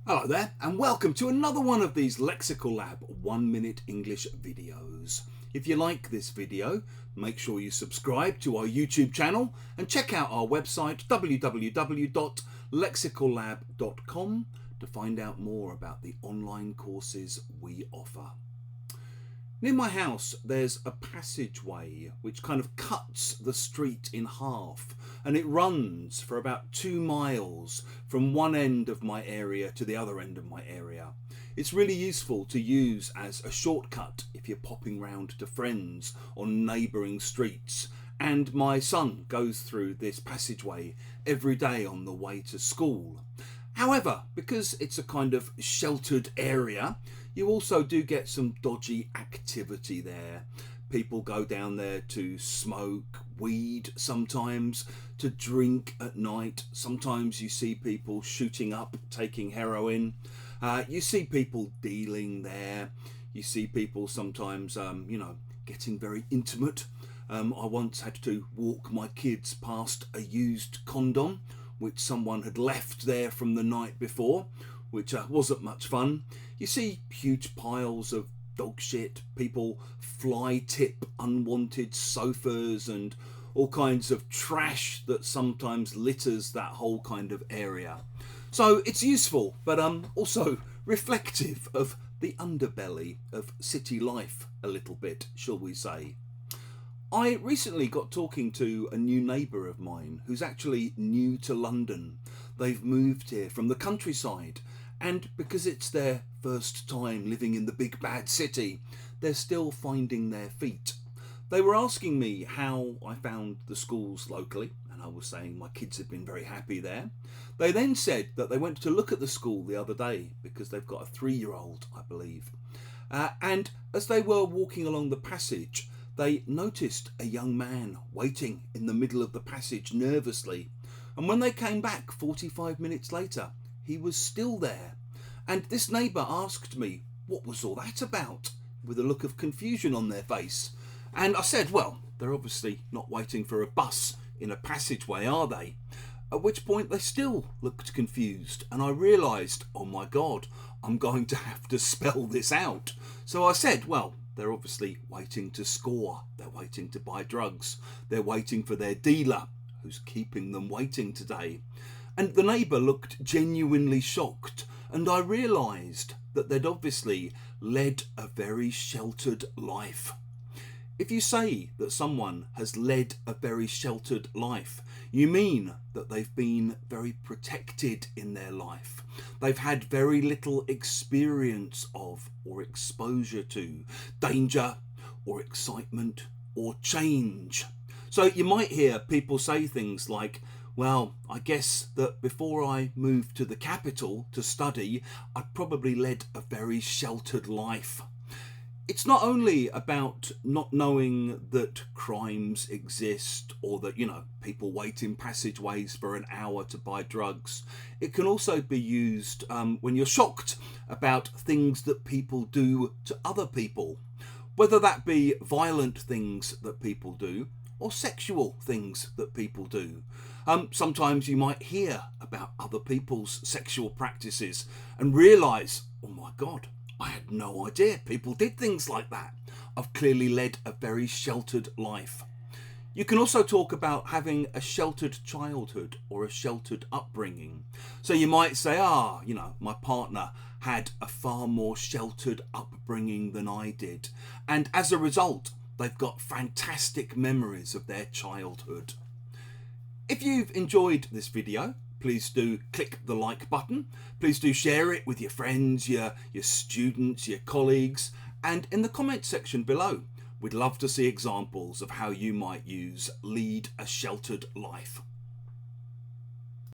Hello there, and welcome to another one of these Lexical Lab 1 Minute English videos. If you like this video, make sure you subscribe to our YouTube channel and check out our website www.lexicallab.com to find out more about the online courses we offer. Near my house there's a passageway which kind of cuts the street in half, and it runs for about 2 miles from one end of my area to the other end of my area. It's really useful to use as a shortcut if you're popping round to friends on neighbouring streets, and my son goes through this passageway every day on the way to school. However, because it's a kind of sheltered area, you also do get some dodgy activity there. People go down there to smoke weed sometimes, to drink at night. Sometimes you see people shooting up, taking heroin. You see people dealing there. You see people sometimes, getting very intimate. I once had to walk my kids past a used condom which someone had left there from the night before, which wasn't much fun. You see huge piles of dog shit, people fly tip unwanted sofas and all kinds of trash that sometimes litters that whole kind of area. So it's useful, but also reflective of the underbelly of city life a little bit, shall we say. I recently got talking to a new neighbour of mine who's actually new to London. They've moved here from the countryside, and because it's their first time living in the big bad city, they're still finding their feet. They were asking me how I found the schools locally, and I was saying my kids had been very happy there. They then said that they went to look at the school the other day because they've got a 3-year-old, I believe. And as they were walking along the passage, they noticed a young man waiting in the middle of the passage nervously. And when they came back 45 minutes later, he was still there. And this neighbour asked me, what was all that about? With a look of confusion on their face. And I said, well, they're obviously not waiting for a bus in a passageway, are they? At which point they still looked confused, and I realised, oh my God, I'm going to have to spell this out. So I said, well, they're obviously waiting to score. They're waiting to buy drugs. They're waiting for their dealer, who's keeping them waiting today. And the neighbour looked genuinely shocked, and I realised that they'd obviously led a very sheltered life. If you say that someone has led a very sheltered life, you mean that they've been very protected in their life. They've had very little experience of or exposure to danger or excitement or change. So you might hear people say things like, well, I guess that before I moved to the capital to study, I probably led a very sheltered life. It's not only about not knowing that crimes exist or that, people wait in passageways for an hour to buy drugs. It can also be used when you're shocked about things that people do to other people, whether that be violent things that people do or sexual things that people do. Sometimes you might hear about other people's sexual practices and realise, oh my God, I had no idea people did things like that. I've clearly led a very sheltered life. You can also talk about having a sheltered childhood or a sheltered upbringing. So you might say, my partner had a far more sheltered upbringing than I did. And as a result, they've got fantastic memories of their childhood. If you've enjoyed this video, please do click the like button. Please do share it with your friends, your students, your colleagues, and in the comment section below, we'd love to see examples of how you might use lead a sheltered life.